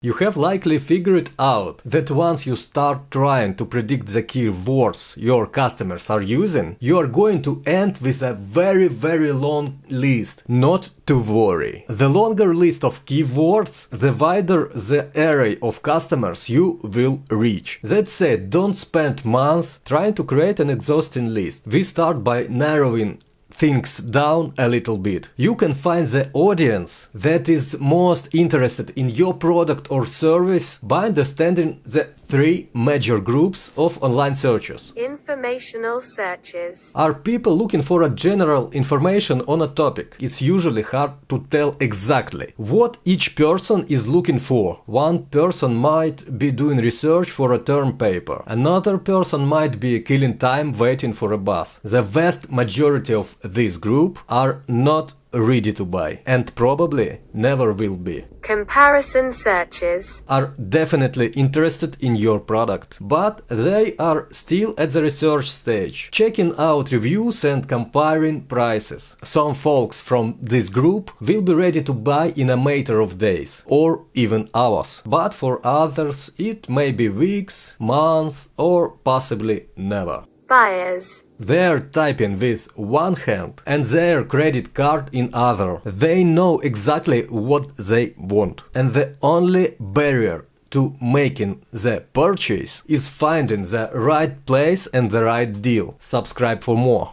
You have likely figured out that once you start trying to predict the keywords your customers are using, you are going to end with a very long list. Not to worry. The longer list of keywords, the wider the array of customers you will reach. That said, don't spend months trying to create an exhausting list. We start by narrowing things down a little bit. You can find the audience that is most interested in your product or service by understanding the three major groups of online searches. Informational searches Are people looking for a general information on a topic? It's usually hard to tell exactly what each person is looking for. One person might be doing research for a term paper. Another person might be killing time waiting for a bus. The vast majority of this group are not ready to buy and probably never will be. Comparison searches Are definitely interested in your product, but they are still at the research stage, checking out reviews and comparing prices. Some folks from this group will be ready to buy in a matter of days or even hours, but for others it may be weeks, months or possibly never. Buyers They're typing with one hand and their credit card in other. They know exactly what they want. And the only barrier to making the purchase is finding the right place and the right deal. Subscribe for more.